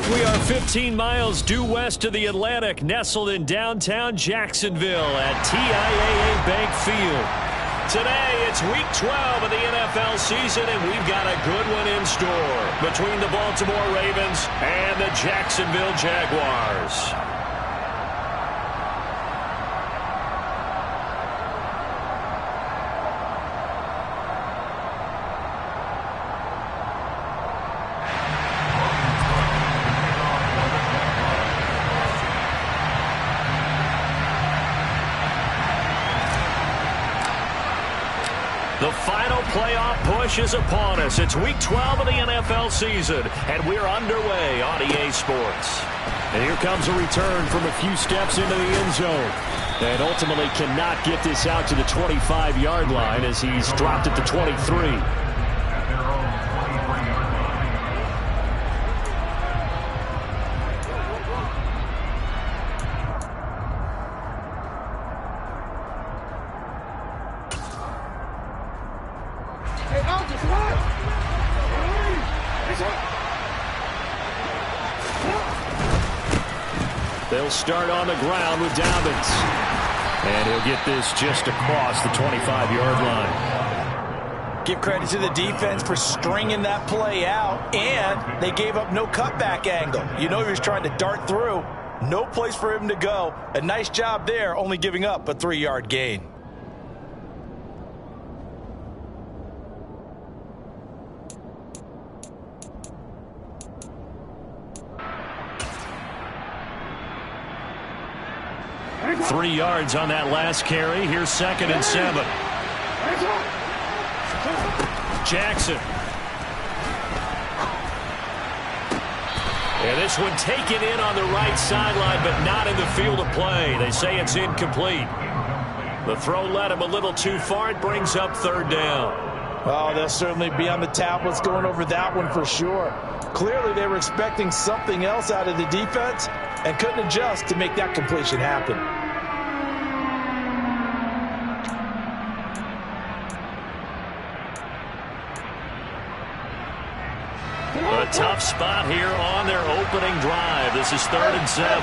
We are 15 miles due west of the Atlantic, nestled in downtown Jacksonville at TIAA Bank Field. Today, it's Week 12 of the NFL season, and we've got a good one in store between the Baltimore Ravens and the Jacksonville Jaguars. The final playoff push is upon us. It's Week 12 of the NFL season, and we're underway on EA Sports. And here comes a return from a few steps into the end zone. And ultimately cannot get this out to the 25-yard line as he's dropped it to 23. They'll start on the ground with Dobbins. And he'll get this just across the 25-yard line. Give credit to the defense for stringing that play out, and they gave up no cutback angle. You know he was trying to dart through. No place for him to go. A nice job there, only giving up a 3-yard gain. Three yards on that last carry. Here's 2nd and 7. Jackson. And this one taken in on the right sideline, but not in the field of play. They say it's incomplete. The throw led him a little too far. It brings up 3rd down. Oh, they'll certainly be on the tablets going over that one for sure. Clearly, they were expecting something else out of the defense and couldn't adjust to make that completion happen. A tough spot here on their opening drive. This is 3rd and 7.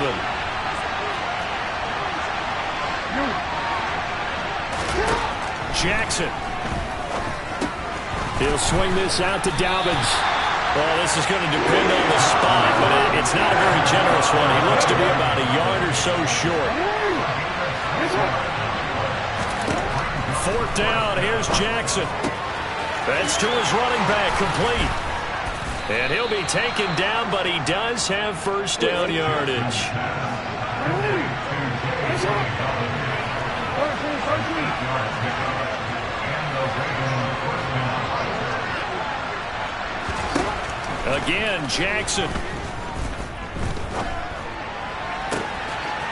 Jackson. He'll swing this out to Dobbins. Well, this is going to depend on the spot, but it's not a very generous one. He looks to be about a yard or so short. 4th down. Here's Jackson. That's to his running back, complete. And he'll be taken down, but he does have 1st down yardage. Again, Jackson.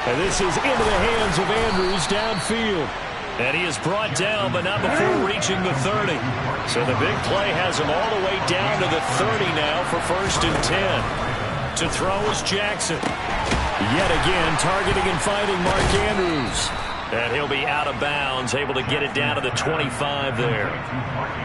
And this is into the hands of Andrews downfield. And he is brought down, but not before reaching the 30. So the big play has him all the way down to the 30 now for 1st and 10. To throw is Jackson. Yet again, targeting and finding Mark Andrews. And he'll be out of bounds, able to get it down to the 25 there.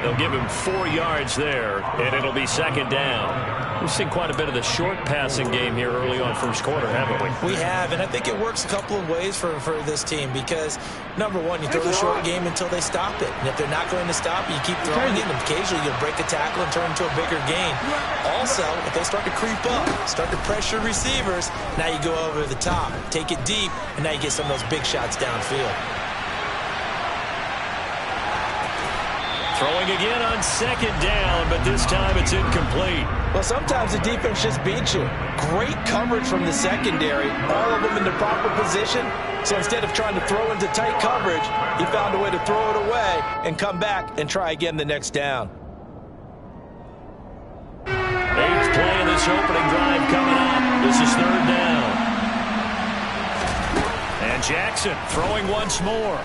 They'll give him 4 yards there, and it'll be 2nd down. We've seen quite a bit of the short passing game here early on 1st quarter, haven't we? We have, and I think it works a couple of ways for this team because, number one, you throw the short game until they stop it. And if they're not going to stop it, you keep throwing it, and occasionally you'll break a tackle and turn into a bigger gain. Also, if they start to creep up, start to pressure receivers, now you go over the top, take it deep, and now you get some of those big shots downfield. Throwing again on 2nd down, but this time it's incomplete. Well, sometimes the defense just beats you. Great coverage from the secondary, all of them in the proper position. So instead of trying to throw into tight coverage, he found a way to throw it away and come back and try again the next down. 8th play of this opening drive coming up. This is 3rd down. And Jackson throwing once more.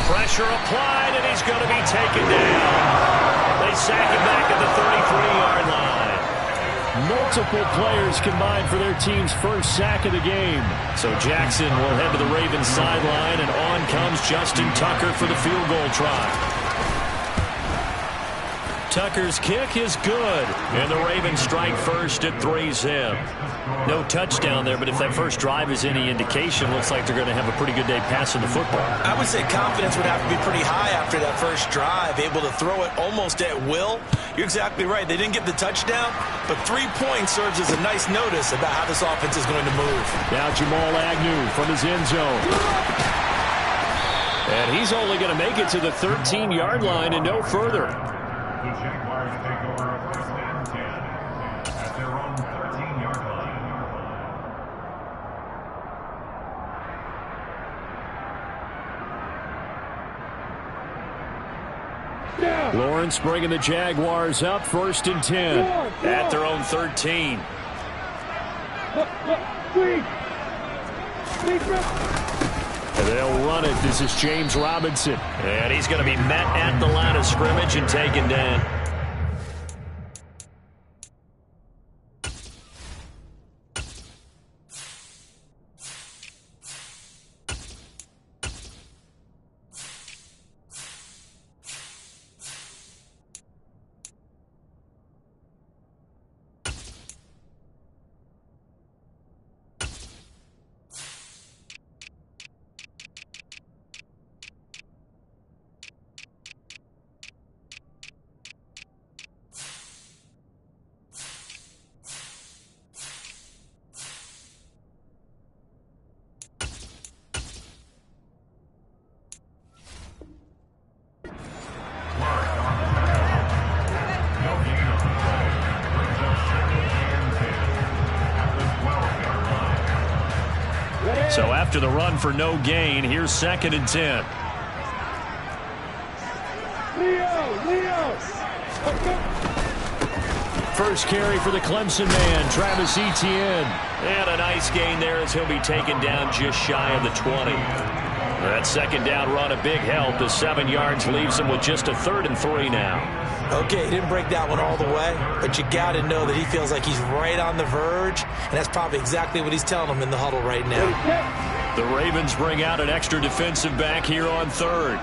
Pressure applied, and he's going to be taken down. They sack him back at the 33-yard line. Multiple players combined for their team's 1st sack of the game. So Jackson will head to the Ravens sideline, and on comes Justin Tucker for the field goal try. Tucker's kick is good. And the Ravens strike first at 3-zip. No touchdown there, but if that first drive is any indication, looks like they're going to have a pretty good day passing the football. I would say confidence would have to be pretty high after that first drive, able to throw it almost at will. You're exactly right. They didn't get the touchdown, but 3 points serves as a nice notice about how this offense is going to move. Now Jamal Agnew from his end zone. And he's only going to make it to the 13-yard line and no further. The Jaguars take over a first and 10 at their own 13-yard line. Lawrence bringing the Jaguars up, 1st and 10. At their own 13. And they'll run it. This is James Robinson. And he's going to be met at the line of scrimmage and taken down. So after the run for no gain, here's 2nd and 10. First carry for the Clemson man, Travis Etienne. And a nice gain there as he'll be taken down just shy of the 20. That 2nd down run a big help. The 7 yards leaves him with just a 3rd and 3 now. Okay, he didn't break that one all the way, but you got to know that he feels like he's right on the verge, and that's probably exactly what he's telling him in the huddle right now. The Ravens bring out an extra defensive back here on 3rd.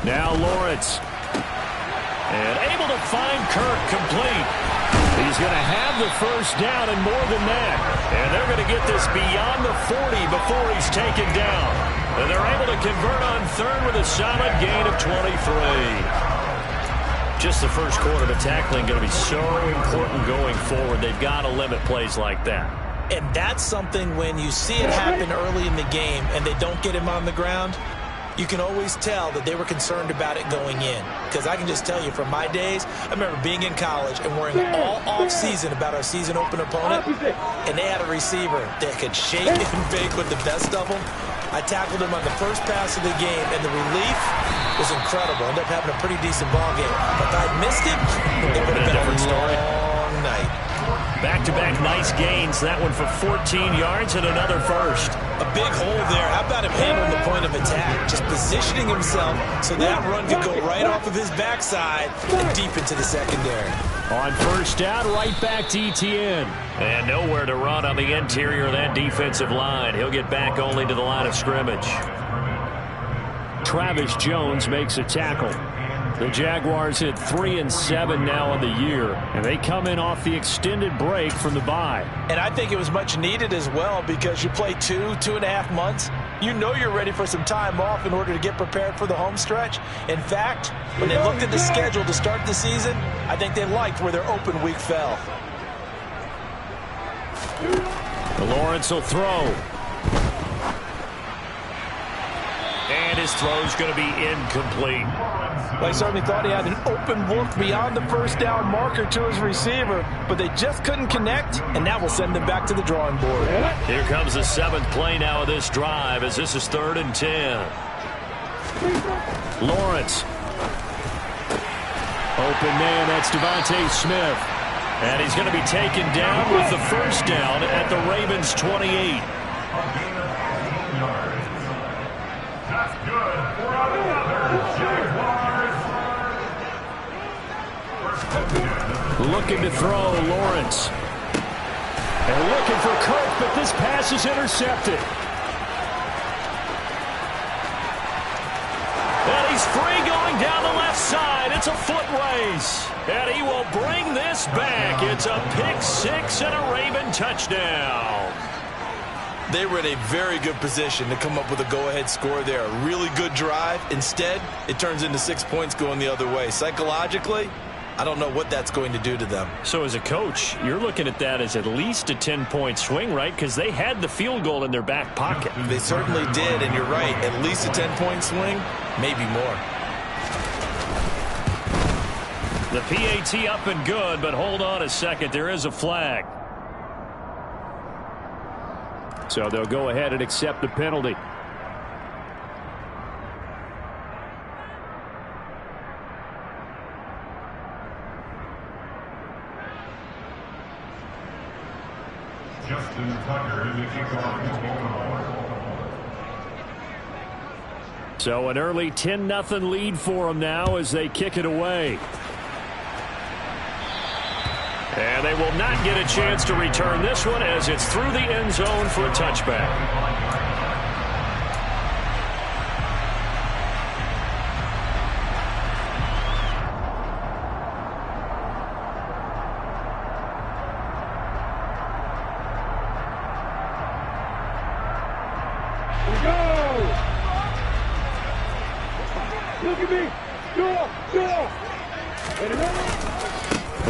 Now Lawrence. And able to find Kirk complete. He's going to have the 1st down and more than that. And they're going to get this beyond the 40 before he's taken down. And they're able to convert on 3rd with a solid gain of 23. Just the first quarter of tackling going to be so important going forward. They've got to limit plays like that. And that's something when you see it happen early in the game and they don't get him on the ground, you can always tell that they were concerned about it going in. Because I can just tell you from my days, I remember being in college and worrying all off-season about our season open opponent, and they had a receiver that could shake and bake with the best of them. I tackled him on the first pass of the game, and the relief was incredible. Ended up having a pretty decent ball game. But if I'd missed it, it would have been a long night. Back-to-back nice gains. That one for 14 yards and another 1st. A big hole there. How about him handling the point of attack? Just positioning himself so that run could go right off of his backside and deep into the secondary. On 1st down, right back to Etienne. And nowhere to run on the interior of that defensive line. He'll get back only to the line of scrimmage. Travis Jones makes a tackle. The Jaguars hit 3-7 now on the year, and they come in off the extended break from the bye. And I think it was much needed as well because you play 2.5 months. You know you're ready for some time off in order to get prepared for the home stretch. In fact, when they looked at the schedule to start the season, I think they liked where their open week fell. Lawrence will throw. And his throw's going to be incomplete. Well, he certainly thought he had an open look beyond the 1st down marker to his receiver, but they just couldn't connect, and that will send them back to the drawing board. Here comes the 7th play now of this drive as this is 3rd and 10. Lawrence. Open man, that's Devontae Smith. And he's going to be taken down with the 1st down at the Ravens' 28. That's good for another Jaguars. First touchdown of the Looking to throw, Lawrence. And looking for Kirk, but this pass is intercepted. And he's free going down the left side. It's a foot race. And he will bring this back. It's a pick six and a Raven touchdown. They were in a very good position to come up with a go-ahead score there. A really good drive. Instead, it turns into 6 points going the other way. Psychologically, I don't know what that's going to do to them. So as a coach, you're looking at that as at least a 10-point swing, right? Because they had the field goal in their back pocket. They certainly did, and you're right. At least a 10-point swing, maybe more. The PAT up and good, but hold on a second. There is a flag. So they'll go ahead and accept the penalty. Justin Tucker is the kickoff. So an early 10-0 lead for them now as they kick it away. And they will not get a chance to return this one as it's through the end zone for a touchback.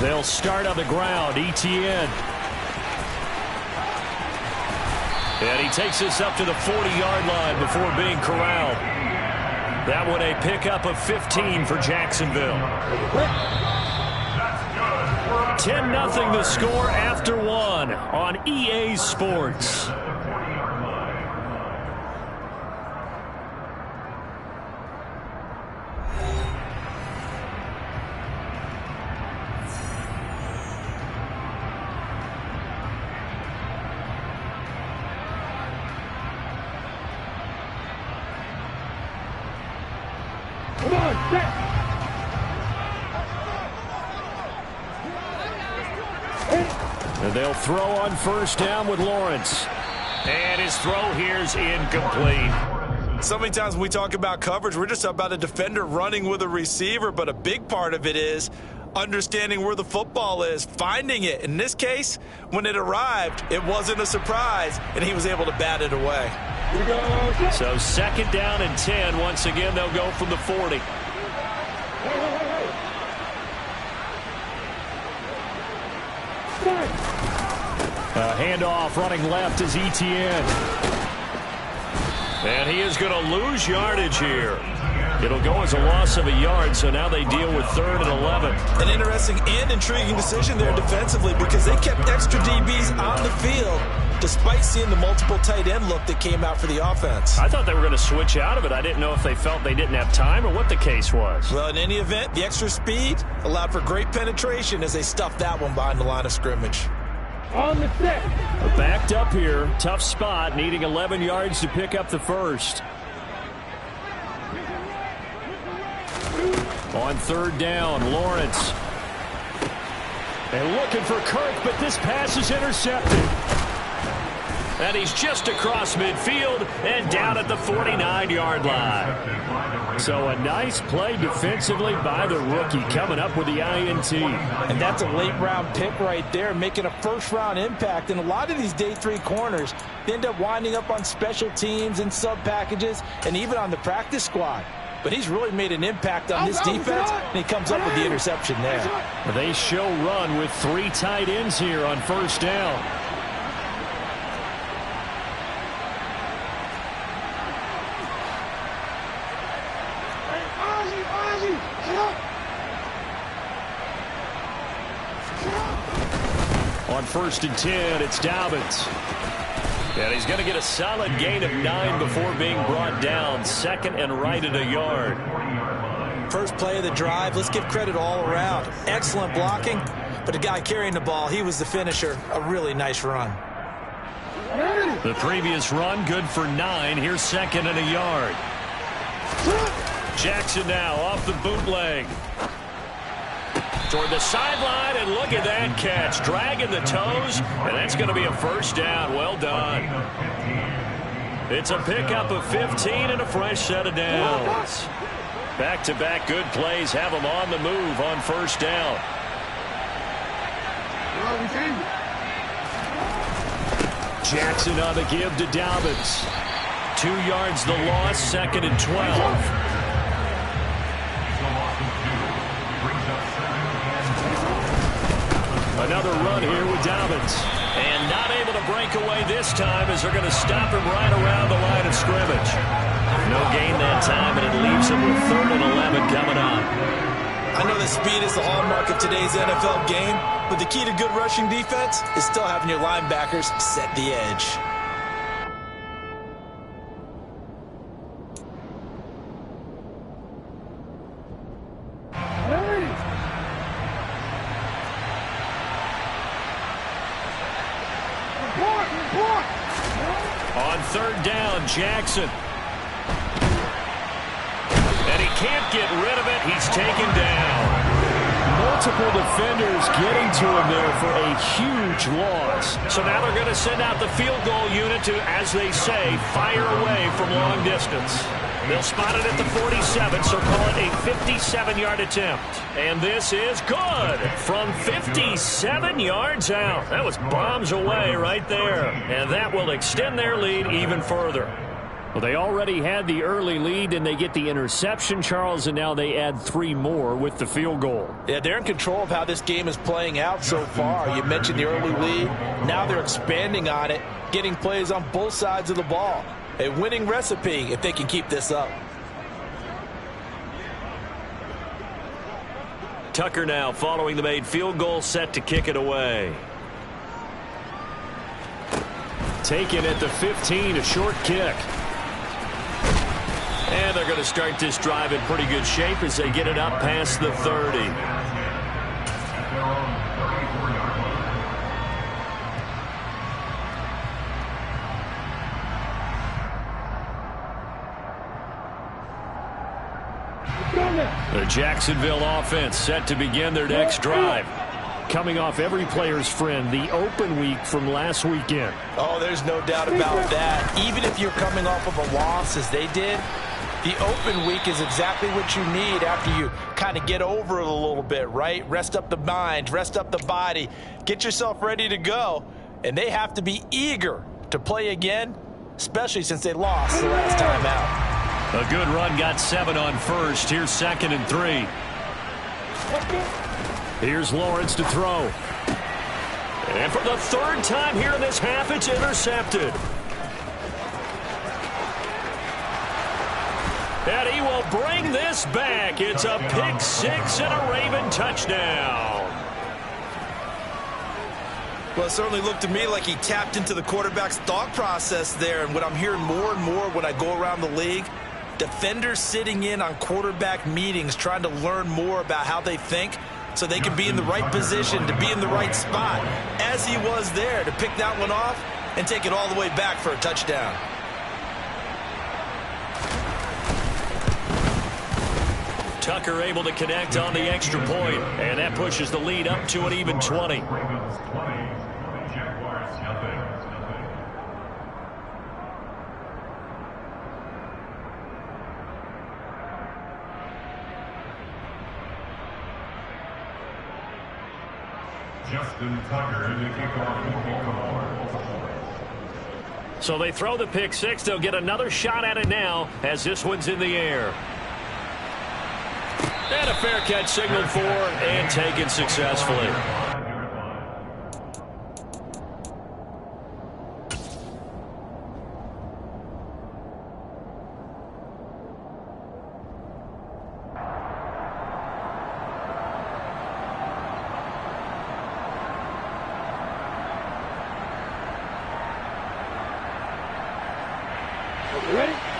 They'll start on the ground. Etienne. And he takes this up to the 40-yard line before being corralled. That one a pickup of 15 for Jacksonville. 10-0 the score after one on EA Sports. And they'll throw on first down with Lawrence. And his throw here's incomplete. So many times when we talk about coverage, we're just about a defender running with a receiver, but a big part of it is understanding where the football is, finding it. In this case, when it arrived, it wasn't a surprise, and he was able to bat it away. So second down and 10. Once again, they'll go from the 40. Handoff running left is Etienne. And he is going to lose yardage here. It'll go as a loss of a yard, so now they deal with 3rd and 11. An interesting and intriguing decision there defensively because they kept extra DBs on the field despite seeing the multiple tight end look that came out for the offense. I thought they were going to switch out of it. I didn't know if they felt they didn't have time or what the case was. Well, in any event, the extra speed allowed for great penetration as they stuffed that one behind the line of scrimmage. On the set. Backed up here. Tough spot. Needing 11 yards to pick up the first. On 3rd down, Lawrence. And looking for Kirk, but this pass is intercepted. And he's just across midfield and down at the 49-yard line. So a nice play defensively by the rookie coming up with the INT. And that's a late-round pick right there, making a first-round impact. And a lot of these day 3 corners end up winding up on special teams and sub-packages and even on the practice squad. But he's really made an impact on this defense, and he comes up with the interception there. They show run with 3 tight ends here on first down. On 1st and 10, it's Dobbins. And he's going to get a solid gain of 9 before being brought down. 2nd and right at a yard. First play of the drive. Let's give credit all around. Excellent blocking, but the guy carrying the ball, he was the finisher. A really nice run. The previous run, good for 9. Here's 2nd and a yard. Jackson now off the bootleg. Toward the sideline, and look at that catch. Dragging the toes, and that's going to be a first down. Well done. It's a pickup of 15 and a fresh set of downs. Back-to-back good plays have them on the move on first down. Jackson on the give to Dobbins. 2 yards the loss, 2nd and 12. Another run here with Dobbins. And not able to break away this time as they're going to stop him right around the line of scrimmage. No gain that time, and it leaves him with 3rd and 11 coming up. I know that speed is the hallmark of today's NFL game, but the key to good rushing defense is still having your linebackers set the edge. On 3rd down, Jackson. And he can't get rid of it. He's taken down. Multiple defenders getting to him there for a huge loss. So now they're going to send out the field goal unit to, as they say, fire away from long distance. They'll spot it at the 47, so call it a 57-yard attempt. And this is good from 57 yards out. That was bombs away right there. And that will extend their lead even further. Well, they already had the early lead, and they get the interception, Charles, and now they add 3 more with the field goal. Yeah, they're in control of how this game is playing out so far. You mentioned the early lead. Now they're expanding on it, getting plays on both sides of the ball. A winning recipe if they can keep this up. Tucker now following the made field goal, set to kick it away. Taken at the 15, a short kick. And they're going to start this drive in pretty good shape as they get it up past the 30. The Jacksonville offense set to begin their next drive. Coming off every player's friend, the open week from last weekend. Oh, there's no doubt about that. Even if you're coming off of a loss as they did, the open week is exactly what you need after you kind of get over it a little bit, right? Rest up the mind, rest up the body, get yourself ready to go. And they have to be eager to play again, especially since they lost the last time out. A good run, got 7 on first. Here's 2nd and 3. Here's Lawrence to throw. And for the 3rd time here in this half, it's intercepted. And he will bring this back. It's a pick 6 and a Raven touchdown. Well, it certainly looked to me like he tapped into the quarterback's thought process there. And what I'm hearing more and more when I go around the league, defenders sitting in on quarterback meetings trying to learn more about how they think so they can be in the right position, to be in the right spot, as he was there, to pick that one off and take it all the way back for a touchdown. Tucker able to connect on the extra point, and that pushes the lead up to an even 20. Justin Tucker in the kickoff. So they throw the pick 6. They'll get another shot at it now as this one's in the air. And a fair catch signaled for and taken successfully.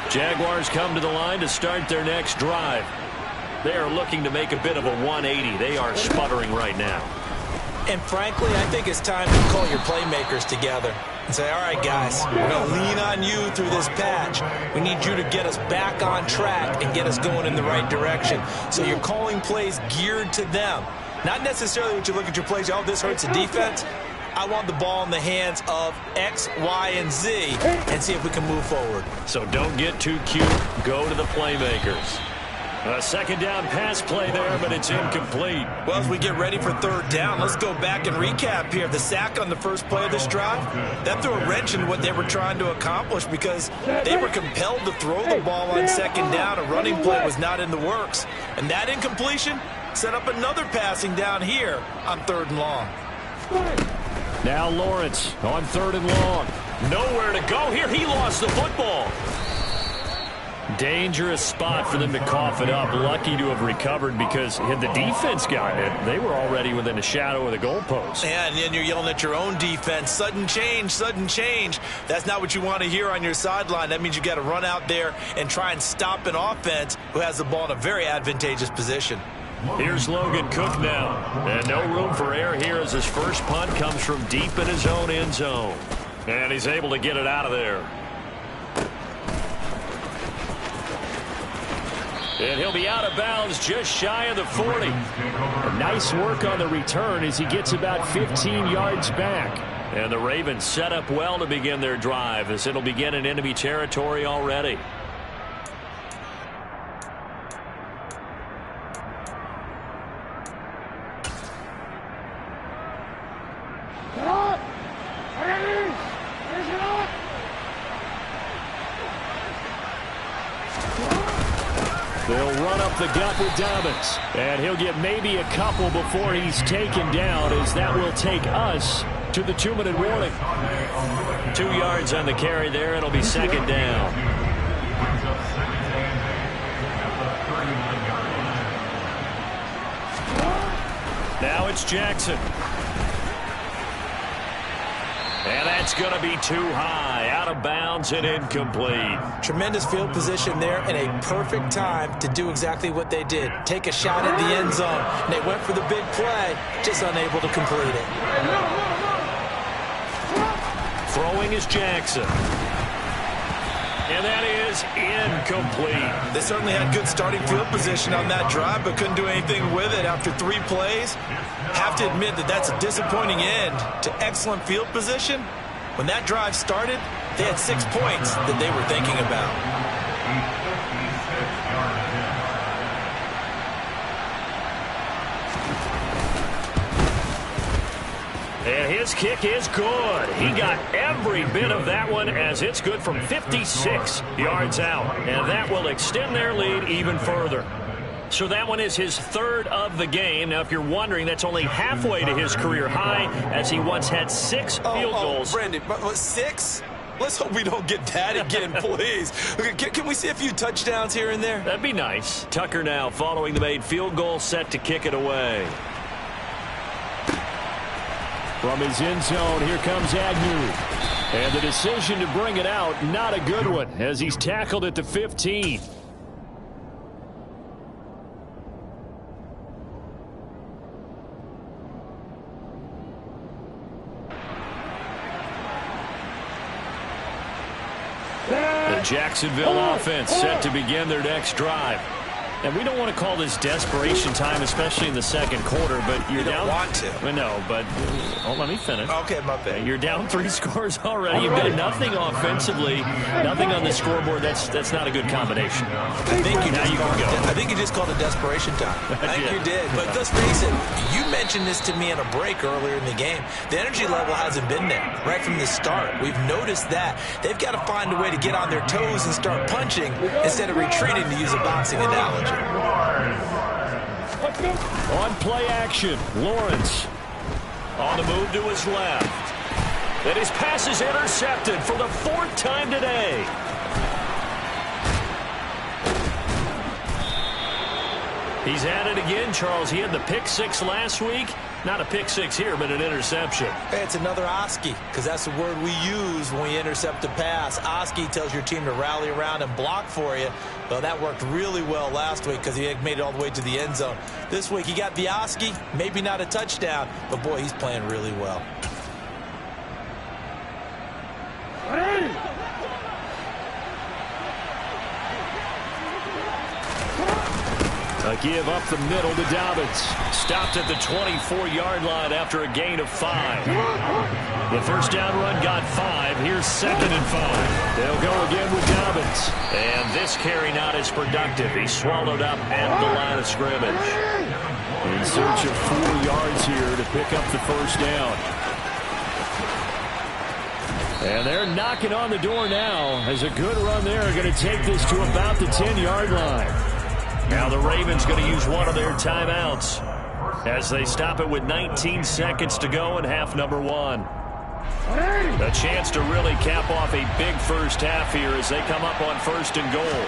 Jaguars come to the line to start their next drive. They are looking to make a bit of a 180. They are sputtering right now. And frankly, I think it's time to call your playmakers together and say, all right, guys, we're going to lean on you through this patch. We need you to get us back on track and get us going in the right direction. So you're calling plays geared to them. Not necessarily what you look at your plays, oh, this hurts the defense. I want the ball in the hands of X, Y, and Z and see if we can move forward. So don't get too cute. Go to the playmakers. A second down pass play there, but it's incomplete. Well, as we get ready for third down, let's go back and recap here. The sack on the first play of this drive, that threw a wrench in what they were trying to accomplish because they were compelled to throw the ball on second down. A running play was not in the works. And that incompletion set up another passing down here on third and long. Now Lawrence on third and long. Nowhere to go here. He lost the football. Dangerous spot for them to cough it up. Lucky to have recovered because had the defense gotten it, they were already within a shadow of the goalpost. Yeah, and then you're yelling at your own defense. Sudden change, sudden change. That's not what you want to hear on your sideline. That means you got to run out there and try and stop an offense who has the ball in a very advantageous position. Here's Logan Cook now. And no room for error here as his first punt comes from deep in his own end zone. And he's able to get it out of there. And he'll be out of bounds just shy of the 40. Nice work on the return as he gets about 15 yards back. And the Ravens set up well to begin their drive as it'll begin in enemy territory already. They'll run up the gut with Dobbins. And he'll get maybe a couple before he's taken down, as that will take us to the 2-minute warning. 2 yards on the carry there. It'll be second down. Now it's Jackson. And that's going to be too high. Out of bounds and incomplete. Tremendous field position there and a perfect time to do exactly what they did. Take a shot at the end zone. And they went for the big play, just unable to complete it. Throwing is Jackson. And that is incomplete. They certainly had good starting field position on that drive, but couldn't do anything with it after 3 plays. Have to admit that that's a disappointing end to excellent field position. When that drive started, they had 6 points that they were thinking about. And his kick is good. He got every bit of that one as it's good from 56 yards out. And that will extend their lead even further. So that one is his 3rd of the game. Now, if you're wondering, that's only halfway to his career high, as he once had 6 field goals. Brandon, 6? Let's hope we don't get that again, please. Can we see a few touchdowns here and there? That'd be nice. Tucker now following the made field goal, set to kick it away. From his end zone, here comes Agnew. And the decision to bring it out, not a good one, as he's tackled at the 15. The Jacksonville offense set to begin their next drive. And we don't want to call this desperation time, especially in the second quarter, but you're down. You don't want to. I know, but let me finish. Okay, my bad. You're down 3 scores already. You've done nothing offensively, nothing on the scoreboard. That's not a good combination. I think you just called it desperation time. I think you did. But let's face it, you mentioned this to me in a break earlier in the game. The energy level hasn't been there right from the start. We've noticed that. They've got to find a way to get on their toes and start punching instead of retreating, to use a boxing analogy. On play action, Lawrence. On the move to his left. And his pass is intercepted for the 4th time today. He's at it again, Charles. He had the pick 6 last week. Not a pick 6 here, but an interception. Hey, it's another Oski, because that's the word we use when we intercept a pass. Oski tells your team to rally around and block for you. Well, that worked really well last week because he made it all the way to the end zone. This week, he got the Oski, maybe not a touchdown, but boy, he's playing really well. A give up the middle to Dobbins. Stopped at the 24-yard line after a gain of 5. The first down run got 5. Here's 2nd and 5. They'll go again with Dobbins. And this carry not as productive. He's swallowed up at the line of scrimmage. In search of 4 yards here to pick up the first down. And they're knocking on the door now as a good run there are going to take this to about the 10-yard line. Now the Ravens going to use one of their timeouts as they stop it with 19 seconds to go in half number 1. A chance to really cap off a big first half here as they come up on 1st and goal.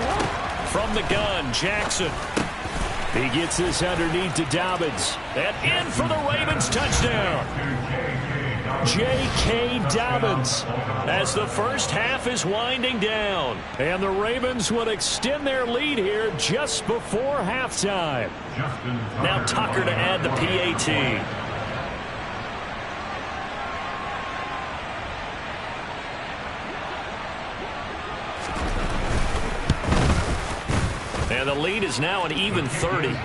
From the gun, Jackson. He gets this underneath to Dobbins. And in for the Ravens touchdown. J.K. Dobbins as the first half is winding down. And the Ravens will extend their lead here just before halftime. Now Tucker to add the PAT. And the lead is now an even 30. Makes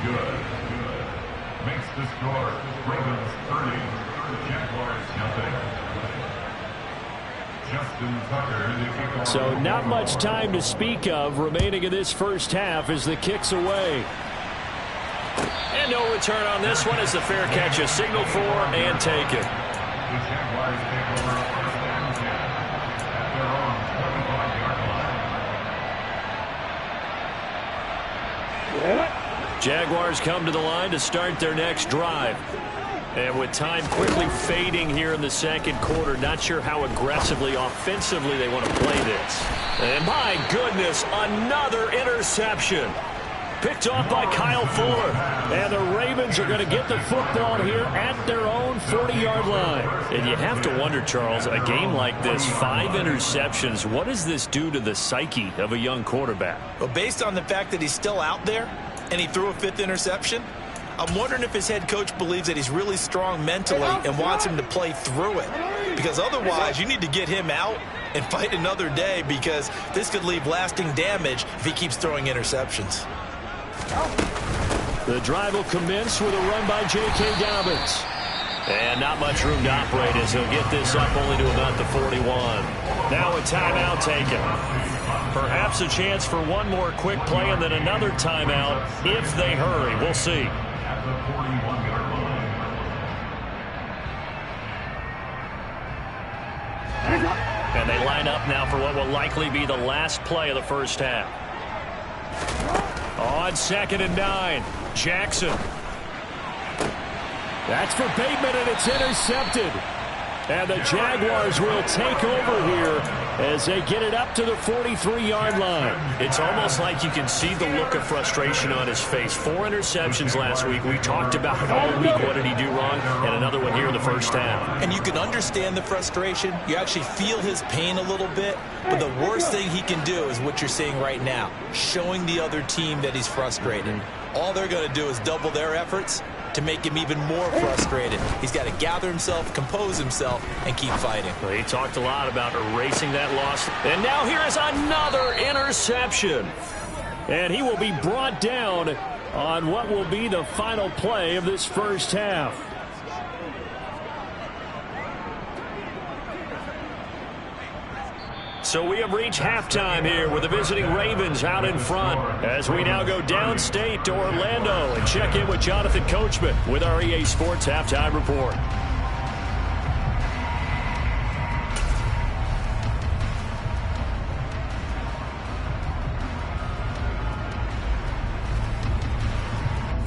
the score Ravens 30, Jaguars nothing. So not much time to speak of remaining in this first half as the kick's away. And no return on this one as the fair catch is signaled for and taken. The Jaguars take over 1st and 10 at their own 25-yard line. Jaguars come to the line to start their next drive. And with time quickly fading here in the second quarter, not sure how aggressively, offensively they want to play this. And my goodness, another interception. Picked off by Kyle Fuller. And the Ravens are going to get the football here at their own 40-yard line. And you have to wonder, Charles, a game like this, 5 interceptions, what does this do to the psyche of a young quarterback? Well, based on the fact that he's still out there and he threw a 5th interception, I'm wondering if his head coach believes that he's really strong mentally and wants him to play through it. Because otherwise, you need to get him out and fight another day because this could leave lasting damage if he keeps throwing interceptions. The drive will commence with a run by J.K. Dobbins. And not much room to operate as he'll get this up only to about the 41. Now a timeout taken. Perhaps a chance for one more quick play and then another timeout if they hurry. We'll see. At the 41-yard line. And they line up now for what will likely be the last play of the first half. On 2nd and 9, Jackson. That's for Bateman, and it's intercepted. And the Jaguars will take over here as they get it up to the 43-yard line. It's almost like you can see the look of frustration on his face. 4 interceptions last week. We talked about it all week. What did he do wrong? And another one here in the first half. And you can understand the frustration. You actually feel his pain a little bit. But the worst thing he can do is what you're seeing right now, showing the other team that he's frustrated. All they're going to do is double their efforts to make him even more frustrated. He's got to gather himself, compose himself, and keep fighting. Well, he talked a lot about erasing that loss. And now here is another interception. And he will be brought down on what will be the final play of this first half. So we have reached halftime here with the visiting Ravens out in front as we now go downstate to Orlando and check in with Jonathan Coachman with our EA Sports Halftime Report.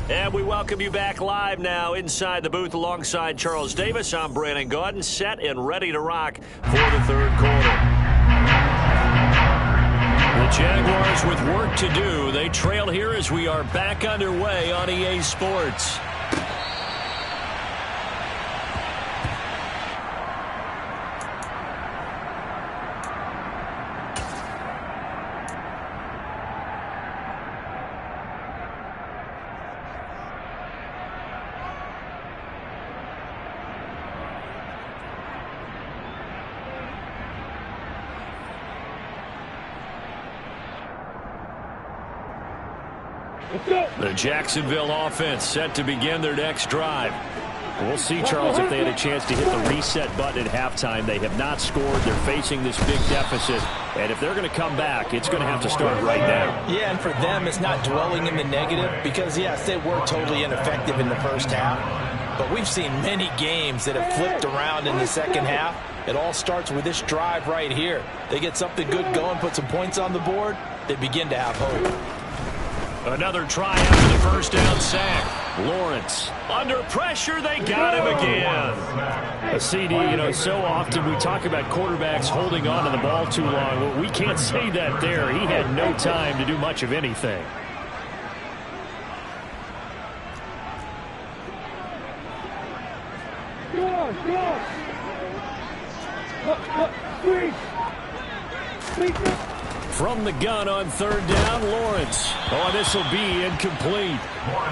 And we welcome you back live now inside the booth alongside Charles Davis. I'm Brandon Gaudin, set and ready to rock for the third quarter. The Jaguars with work to do. They trail here as we are back underway on EA Sports. The Jacksonville offense set to begin their next drive. We'll see, Charles, if they had a chance to hit the reset button at halftime. They have not scored. They're facing this big deficit. And if they're going to come back, it's going to have to start right now. Yeah, and for them, it's not dwelling in the negative because, yes, they were totally ineffective in the first half. But we've seen many games that have flipped around in the second half. It all starts with this drive right here. They get something good going, put some points on the board, they begin to have hope. Another try after the first down sack. Lawrence. Under pressure, they got him again. A CD, so often we talk about quarterbacks holding on to the ball too long. Well, we can't say that there. He had no time to do much of anything. From the gun on third down, Lawrence. Oh, this will be incomplete.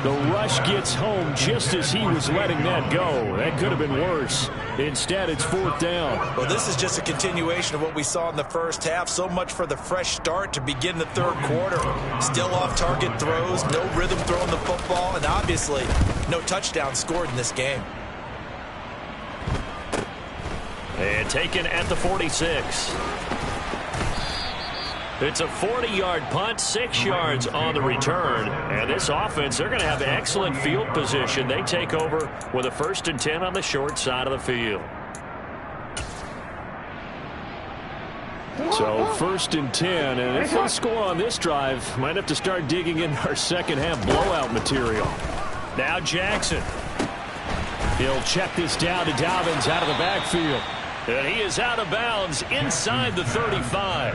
The rush gets home just as he was letting that go. That could have been worse. Instead, it's fourth down. Well, this is just a continuation of what we saw in the first half. So much for the fresh start to begin the third quarter. Still off-target throws, no rhythm throwing the football, and obviously no touchdown scored in this game. And taken at the 46. It's a 40-yard punt, 6 yards on the return. And this offense, they're going to have excellent field position. They take over with a 1st and 10 on the short side of the field. So 1st and 10, and if they score on this drive, might have to start digging in our second half blowout material. Now Jackson. He'll check this down to Dobbins out of the backfield. And he is out of bounds inside the 35.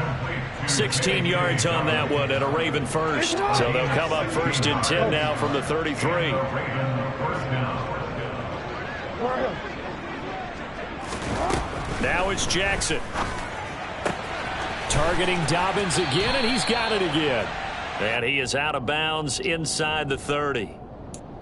16 yards on that one and a Raven first. So they'll come up 1st and 10 now from the 33. Now it's Jackson. Targeting Dobbins again, and he's got it again. And he is out of bounds inside the 30.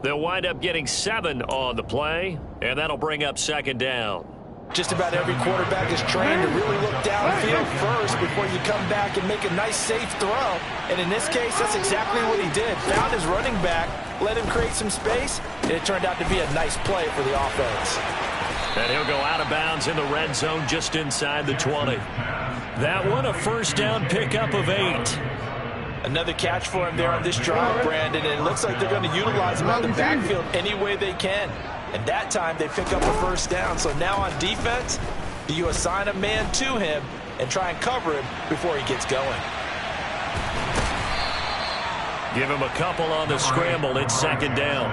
They'll wind up getting 7 on the play, and that'll bring up 2nd down. Just about every quarterback is trained to really look downfield first before you come back and make a nice, safe throw. And in this case, that's exactly what he did. Found his running back, let him create some space, and it turned out to be a nice play for the offense. And he'll go out of bounds in the red zone just inside the 20. That one, a 1st down pickup of 8. Another catch for him there on this drive, Brandon, and it looks like they're going to utilize him out the backfield any way they can. And that time they pick up a 1st down. So now on defense, do you assign a man to him and try and cover him before he gets going? Give him a couple on the scramble. It's 2nd down.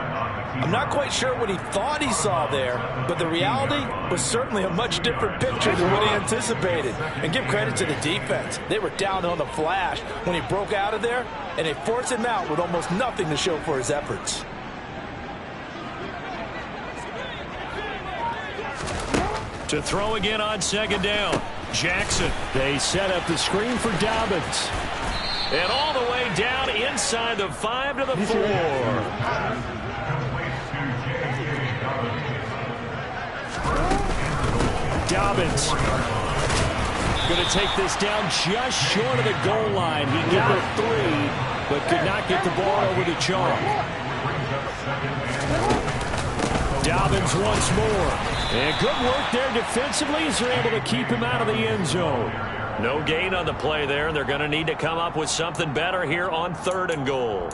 I'm not quite sure what he thought he saw there, but the reality was certainly a much different picture than what he anticipated. And give credit to the defense. They were down on the flash when he broke out of there, and they forced him out with almost nothing to show for his efforts. To throw again on 2nd down. Jackson. They set up the screen for Dobbins. And all the way down inside the 5 to the 4. Dobbins going to take this down just short of the goal line. He got a 3, but could not get the ball over the chalk. Dobbins once more. And good work there defensively as they're able to keep him out of the end zone. No gain on the play there, and they're going to need to come up with something better here on 3rd and goal.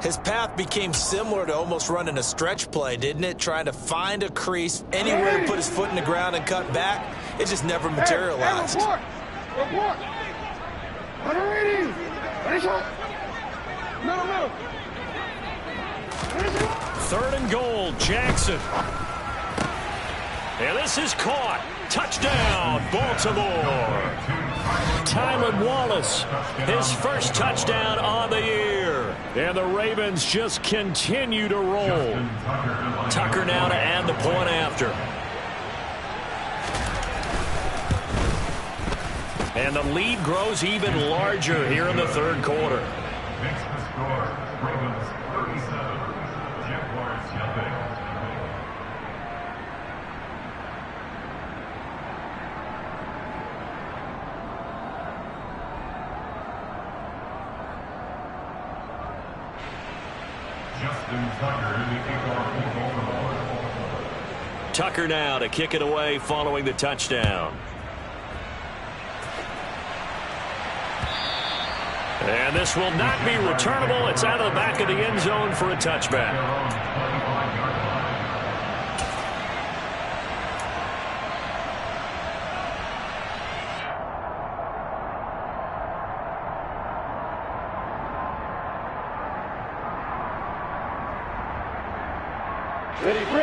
His path became similar to almost running a stretch play, didn't it? Trying to find a crease, anywhere to put his foot in the ground and cut back. It just never materialized. Report. Ready. No. 3rd and goal, Jackson. And this is caught. Touchdown, Baltimore. Tylan Wallace, his first touchdown on the year. And the Ravens just continue to roll. Tucker now to add the point after. And the lead grows even larger here in the 3rd quarter. Makes the score, Ravens 37, Jaguars nothing. Tucker now to kick it away following the touchdown. And this will not be returnable. It's out of the back of the end zone for a touchback.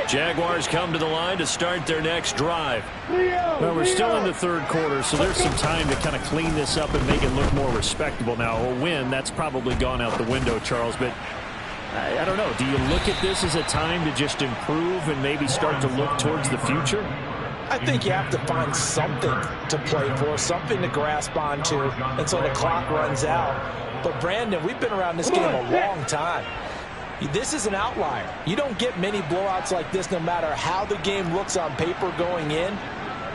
Jaguars come to the line to start their next drive. Well, we're still in the third quarter, so there's some time to kind of clean this up and make it look more respectable. Now, a win, that's probably gone out the window, Charles, but I don't know. Do you look at this as a time to just improve and maybe start to look towards the future? I think you have to find something to play for, something to grasp onto until the clock runs out. But, Brandon, we've been around this game a long time. This is an outlier. You don't get many blowouts like this no matter how the game looks on paper going in.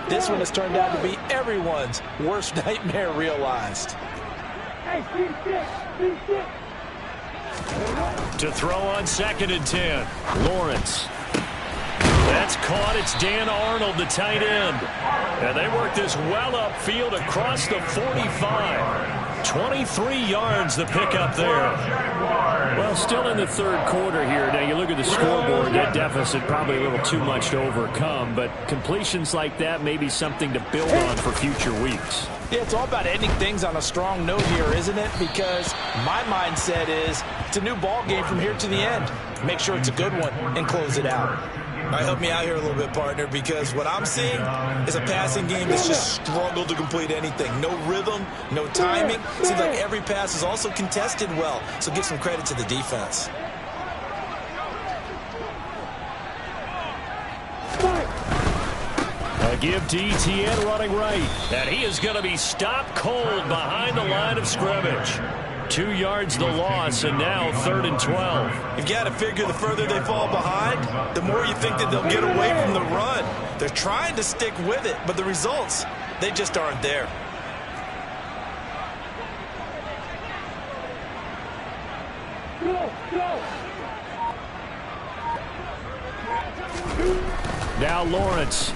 This one has turned out to be everyone's worst nightmare realized. To throw on 2nd and 10. Lawrence. That's caught. It's Dan Arnold, the tight end. And they work this well upfield across the 45. 23 yards the pickup there. Well, still in the third quarter here. Now, you look at the scoreboard, that deficit probably a little too much to overcome, but completions like that may be something to build on for future weeks. Yeah, it's all about ending things on a strong note here, isn't it? Because my mindset is it's a new ball game from here to the end. Make sure it's a good one and close it out. All right, help me out here a little bit, partner, because what I'm seeing is a passing game that's just struggled to complete anything. No rhythm, no timing. Seems like every pass is also contested well, so give some credit to the defense. A give to Etienne running right. And he is going to be stopped cold behind the line of scrimmage. 2 yards the loss, and now 3rd and 12. You've got to figure the further they fall behind, the more you think that they'll get away from the run. They're trying to stick with it, but the results, they just aren't there. Now Lawrence.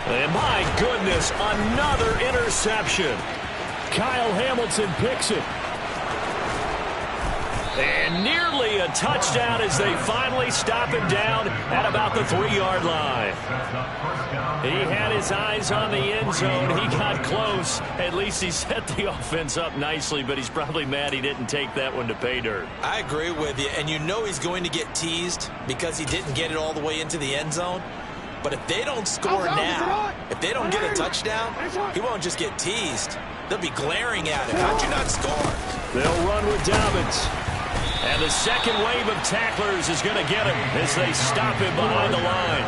And my goodness, another interception. Kyle Hamilton picks it. And nearly a touchdown as they finally stop him down at about the 3-yard line. He had his eyes on the end zone. He got close. At least he set the offense up nicely, but he's probably mad he didn't take that one to pay dirt. I agree with you, and you know he's going to get teased because he didn't get it all the way into the end zone. But if they don't score now, if they don't get a touchdown, he won't just get teased. They'll be glaring at him. How'd you not score? They'll run with Dobbins. And the second wave of tacklers is going to get him as they stop him behind the line.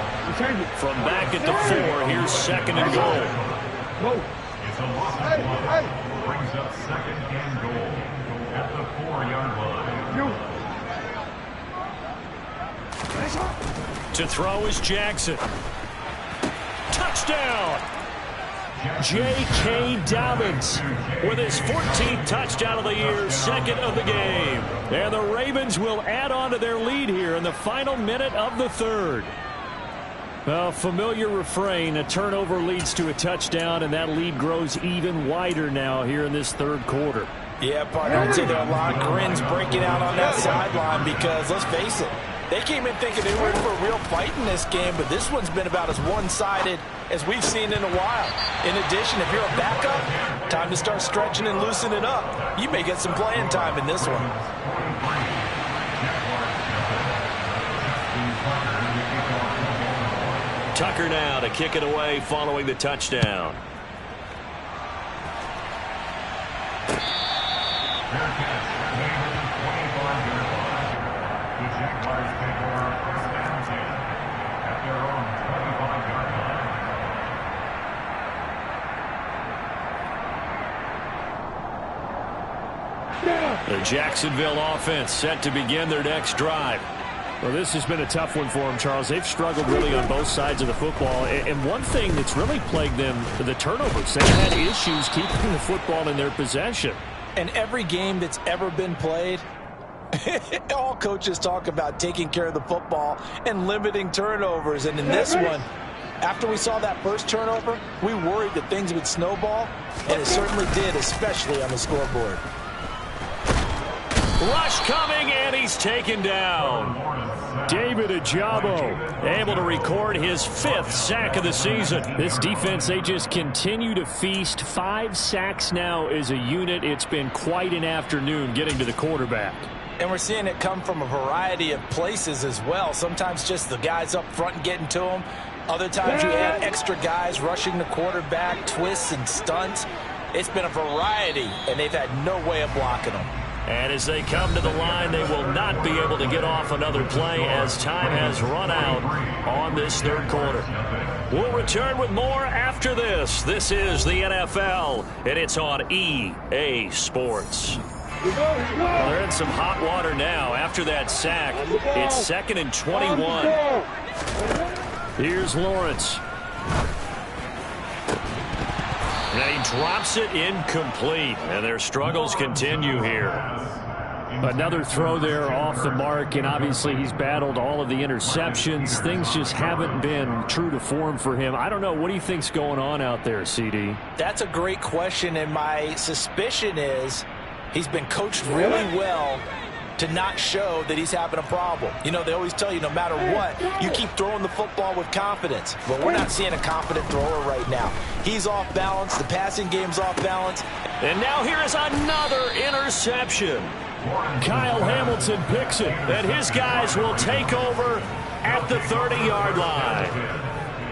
From back at the 4, here's 2nd and goal. It's a loss of 1. Brings up 2nd and goal at the 4-yard line. To throw is Jackson. Touchdown! J.K. Dobbins with his 14th touchdown of the year, 2nd of the game. And the Ravens will add on to their lead here in the final minute of the 3rd. A familiar refrain, a turnover leads to a touchdown, and that lead grows even wider now here in this 3rd quarter. Yeah, partner, I'd say there are a lot of grins breaking out on that sideline because, let's face it, they came in thinking they were in for a real fight in this game, but this one's been about as one-sided as we've seen in a while. In addition, if you're a backup, time to start stretching and loosening up. You may get some playing time in this one. Tucker now to kick it away following the touchdown. The Jacksonville offense set to begin their next drive. Well, this has been a tough one for them, Charles. They've struggled really on both sides of the football. And one thing that's really plagued them, the turnovers. They've had issues keeping the football in their possession. And every game that's ever been played, All coaches talk about taking care of the football and limiting turnovers. And in this one, after we saw that first turnover, we worried that things would snowball, and it certainly did, especially on the scoreboard. Rush coming, and he's taken down. David Ajabo able to record his 5th sack of the season. This defense, they just continue to feast. 5 sacks now as a unit. It's been quite an afternoon getting to the quarterback. And we're seeing it come from a variety of places as well. Sometimes just the guys up front and getting to them. Other times you add extra guys rushing the quarterback, twists and stunts. It's been a variety, and they've had no way of blocking them. And as they come to the line, they will not be able to get off another play as time has run out on this third quarter. We'll return with more after this. This is the NFL, and it's on EA Sports. Well, they're in some hot water now after that sack. It's 2nd and 21. Here's Lawrence. And he drops it incomplete, and their struggles continue here. Another throw there off the mark, and obviously he's battled all of the interceptions. Things just haven't been true to form for him. I don't know. What do you think's going on out there, CD? That's a great question, and my suspicion is he's been coached really well to not show that he's having a problem. You know, they always tell you no matter what, you keep throwing the football with confidence. But we're not seeing a confident thrower right now. He's off balance. The passing game's off balance. And now here is another interception. Kyle Hamilton picks it. And his guys will take over at the 30-yard line.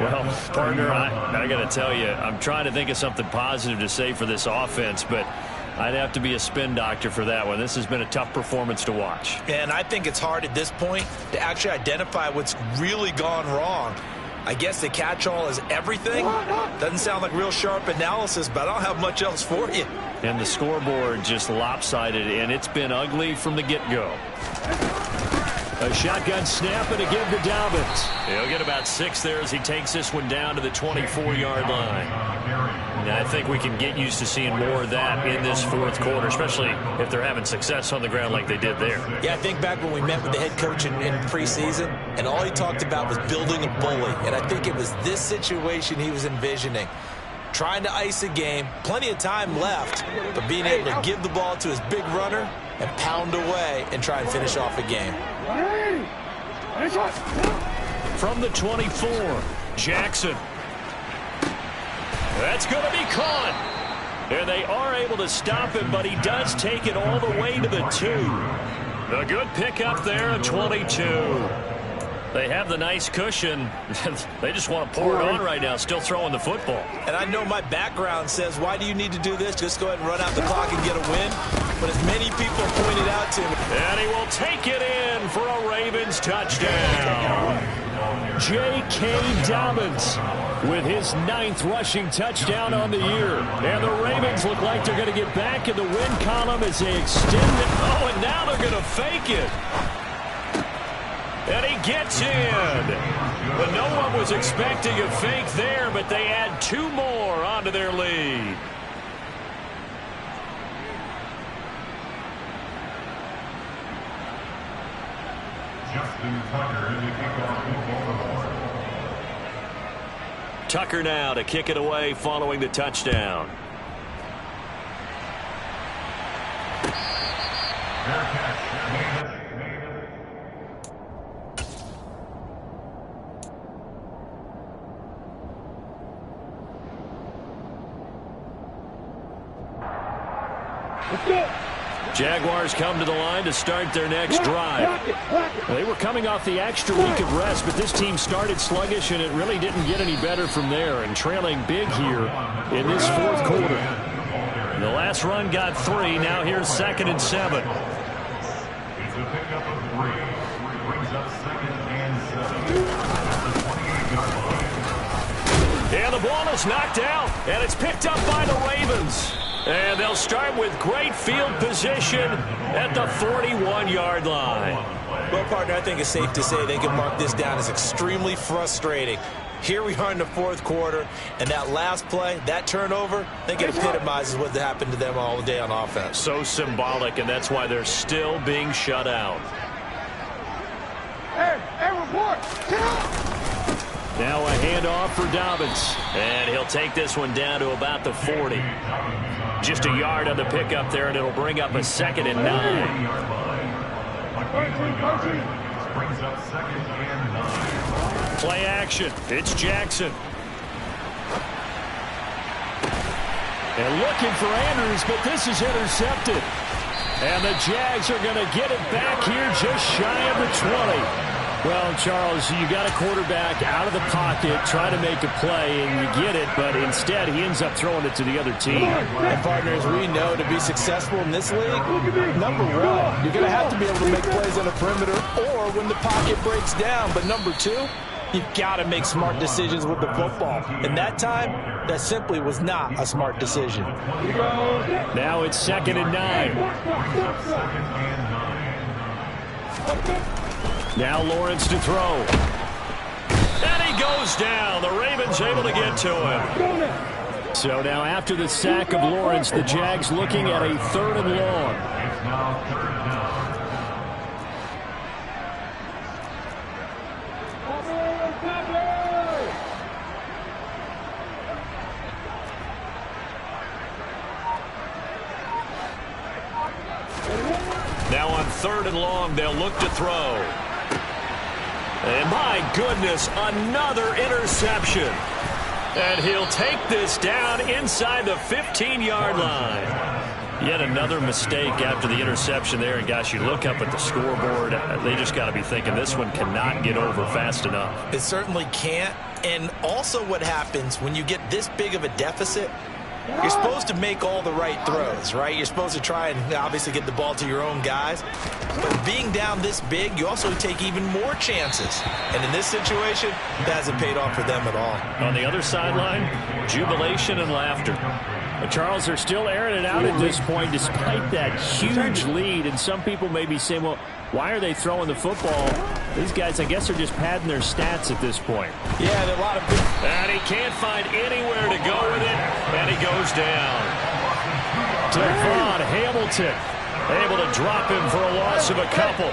Well, partner, I got to tell you, I'm trying to think of something positive to say for this offense, but I'd have to be a spin doctor for that one. This has been a tough performance to watch. And I think it's hard at this point to actually identify what's really gone wrong. I guess the catch-all is everything. Doesn't sound like real sharp analysis, but I don't have much else for you. And the scoreboard just lopsided, and it's been ugly from the get-go. A shotgun snap and a give to Dobbins. He'll get about 6 there as he takes this one down to the 24-yard line. And I think we can get used to seeing more of that in this fourth quarter, especially if they're having success on the ground like they did there. Yeah, I think back when we met with the head coach in preseason, and all he talked about was building a bully. And I think it was this situation he was envisioning. Trying to ice a game, plenty of time left, but being able to give the ball to his big runner and pound away and try and finish off a game. From the 24, Jackson. That's going to be caught. And they are able to stop him, but he does take it all the way to the 2. A good pickup there at 22. They have the nice cushion. They just want to pour it on right now, still throwing the football. And I know my background says, why do you need to do this? Just go ahead and run out the clock and get a win. But as many people pointed out to me. And he will take it in for a Ravens touchdown. J.K. Dobbins with his 9th rushing touchdown on the year. And the Ravens look like they're going to get back in the win column as they extend it. Oh, and now they're going to fake it. And he gets in. But no one was expecting a fake there, but they add 2 more onto their lead. Tucker now to kick it away following the touchdown. Jaguars come to the line to start their next drive. They were coming off the extra week of rest, but this team started sluggish, and it really didn't get any better from there, and trailing big here in this fourth quarter. The last run got 3. Now here's 2nd and 7. It's a pickup of 3. Brings up 2nd and 7. And the ball is knocked out, and it's picked up by the Ravens. And they'll start with great field position at the 41-yard line. Well, partner, I think it's safe to say they can mark this down as extremely frustrating. Here we are in the fourth quarter, and that last play, that turnover, I think it epitomizes what happened to them all day on offense. So symbolic, and that's why they're still being shut out. Hey, report! Now a handoff for Dobbins. And he'll take this one down to about the 40. Just a yard on the pickup there, and it'll bring up a 2nd and 9. Brings up 2nd and 9. Play action. It's Jackson. And looking for Andrews, but this is intercepted. And the Jags are going to get it back here just shy of the 20. Well, Charles, you got a quarterback out of the pocket, try to make a play, and you get it, but instead he ends up throwing it to the other team. And partners, we know to be successful in this league, number one, you're going to have to be able to make plays on the perimeter or when the pocket breaks down. But number two, you've got to make smart decisions with the football. And that time, that simply was not a smart decision. Now it's 2nd and 9. Now Lawrence to throw. And he goes down. The Ravens able to get to him. So now after the sack of Lawrence, the Jags looking at a 3rd and long. It's now 3rd down. Now on 3rd and long, they'll look to throw. And my goodness, another interception. And he'll take this down inside the 15-yard line. Yet another mistake after the interception there. And, gosh, you look up at the scoreboard, they just got to be thinking this one cannot get over fast enough. It certainly can't. And also what happens when you get this big of a deficit, you're supposed to make all the right throws, right? You're supposed to try and obviously get the ball to your own guys. But being down this big, you also take even more chances. And in this situation, that hasn't paid off for them at all. On the other sideline, jubilation and laughter. But Charles, they're still airing it out at this point despite that huge lead. And some people may be saying, well, why are they throwing the football? These guys, I guess, are just padding their stats at this point. Yeah, there are a lot of big... And he can't find anywhere to go with it. And he goes down. Devon Hamilton able to drop him for a loss of a couple.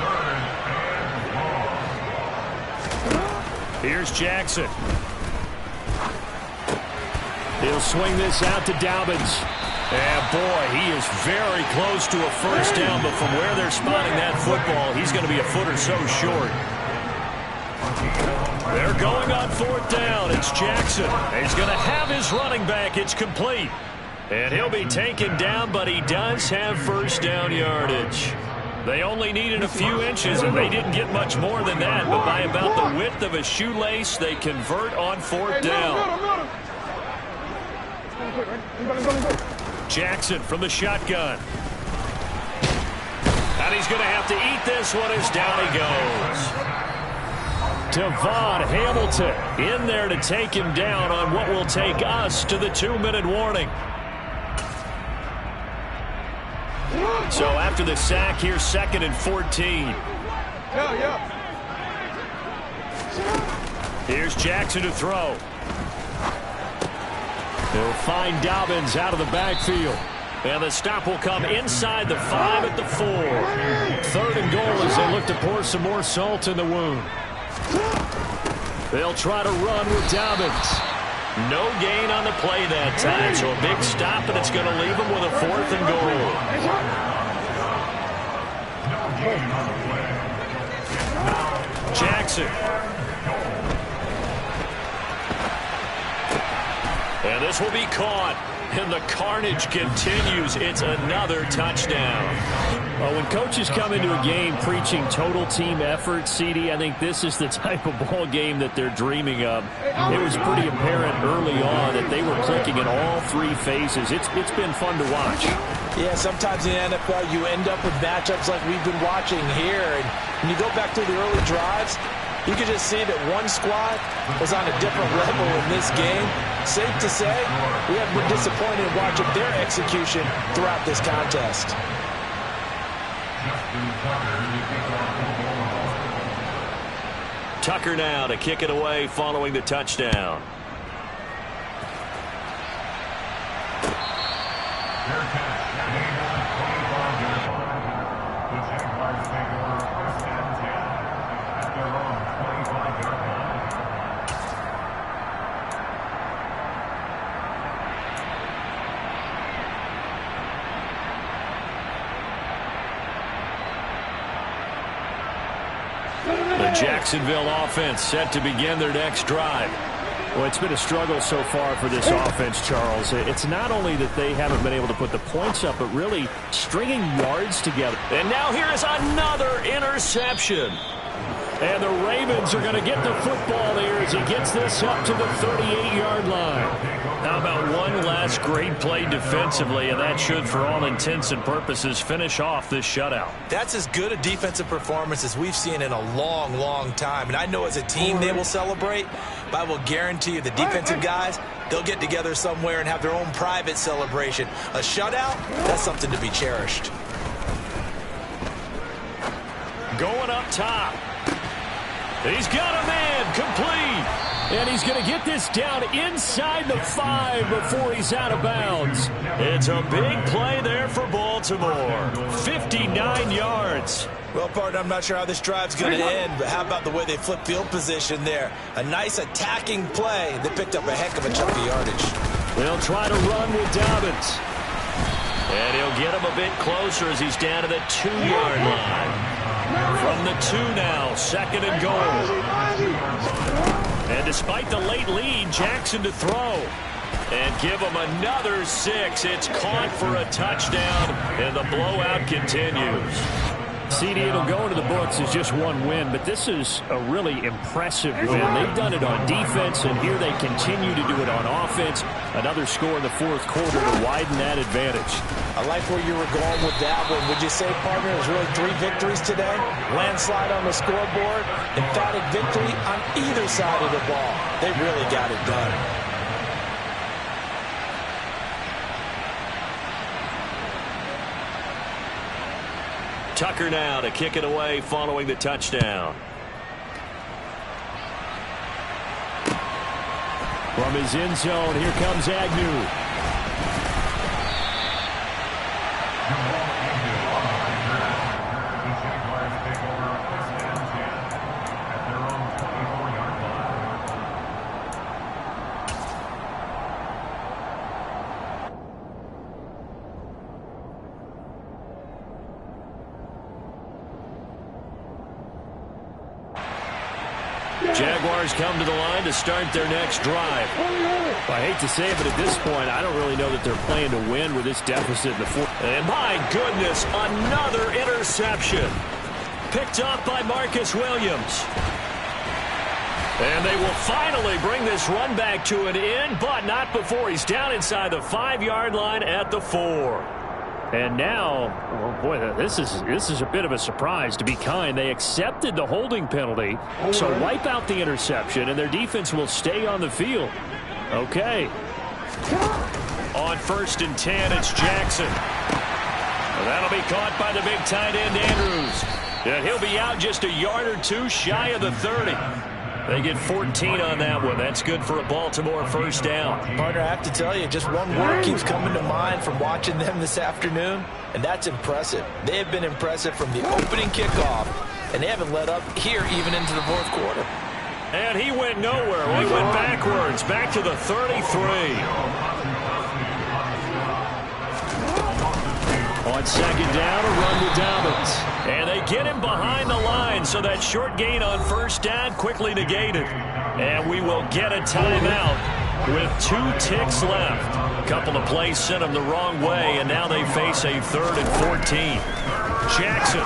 Here's Jackson. He'll swing this out to Dobbins. And boy, he is very close to a first down, but from where they're spotting that football, he's going to be a foot or so short. They're going on 4th down. It's Jackson. He's going to have his running back. It's complete. And he'll be taken down, but he does have first down yardage. They only needed a few inches, and they didn't get much more than that. But by about the width of a shoelace, they convert on 4th down. Jackson from the shotgun. And he's going to have to eat this one as down he goes. Devon Hamilton in there to take him down on what will take us to the 2-minute warning. So after the sack, here's 2nd and 14. Here's Jackson to throw. He'll find Dobbins out of the backfield. And the stop will come inside the 5 at the 4. 3rd and goal as they look to pour some more salt in the wound. They'll try to run with Dobbins. No gain on the play that time, so a big stop, and it's going to leave them with a 4th and goal. Jackson. And this will be caught. And the carnage continues. It's another touchdown. Well, when coaches come into a game preaching total team effort, CD, I think this is the type of ball game that they're dreaming of. It was pretty apparent early on that they were clicking in all 3 phases. It's been fun to watch. Yeah, sometimes in the NFL you end up with matchups like we've been watching here. And when you go back to the early drives, you can just see that one squad was on a different level in this game. Safe to say, we have been disappointed in watching their execution throughout this contest. Tucker now to kick it away following the touchdown. The Jacksonville offense set to begin their next drive. Well, it's been a struggle so far for this offense, Charles. It's not only that they haven't been able to put the points up, but really stringing yards together. And now here's another interception. And the Ravens are going to get the football here as he gets this up to the 38-yard line. How about one last great play defensively, and that should, for all intents and purposes, finish off this shutout. That's as good a defensive performance as we've seen in a long, long time. And I know as a team they will celebrate, but I will guarantee you the defensive guys, they'll get together somewhere and have their own private celebration. A shutout, that's something to be cherished. Going up top. He's got a man, complete. And he's going to get this down inside the 5 before he's out of bounds. It's a big play there for Baltimore. 59 yards. Well, partner, I'm not sure how this drive's going to end, but how about the way they flip field position there? A nice attacking play that picked up a heck of a chunk of yardage. They'll try to run with Dobbins. And he'll get him a bit closer as he's down to the 2-yard line. From the 2 now, 2nd and goal. And despite the late lead, Jackson to throw. And give him another 6. It's caught for a touchdown, and the blowout continues. CD, it'll go into the books as just one win, but this is a really impressive win. They've done it on defense, and here they continue to do it on offense. Another score in the 4th quarter to widen that advantage. I like where you were going with that one. Would you say, partner, there's really 3 victories today? Landslide on the scoreboard, emphatic victory on either side of the ball. They really got it done. Tucker now to kick it away following the touchdown. From his end zone, here comes Agnew. Jaguars come to the line to start their next drive. I hate to say it, but at this point, I don't really know that they're playing to win with this deficit in the 4th. And my goodness, another interception. Picked up by Marcus Williams. And they will finally bring this run back to an end, but not before he's down inside the 5-yard line at the 4. And now, well, boy, this is a bit of a surprise. To be kind, they accepted the holding penalty, so wipe out the interception, and their defense will stay on the field. Okay. On 1st and 10, it's Jackson. And that'll be caught by the big tight end, Andrews. And he'll be out just a yard or 2 shy of the 30. They get 14 on that one. That's good for a Baltimore first down. Partner, I have to tell you, just one word keeps coming to mind from watching them this afternoon, and that's impressive. They have been impressive from the opening kickoff, and they haven't let up here even into the 4th quarter. And he went nowhere. Well, he went backwards, back to the 33. On 2nd down, a run with Dobbins. And they get him behind the line, so that short gain on 1st down quickly negated. And we will get a timeout with 2 ticks left. A couple of plays sent them the wrong way, and now they face a 3rd and 14. Jackson.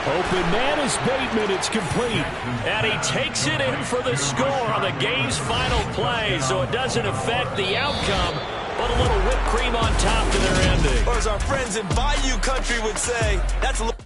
Open man is Bateman. It's complete. And he takes it in for the score on the game's final play, so it doesn't affect the outcome, but a little whipped cream on top to their ending. Or as our friends in Bayou Country would say, that's a little...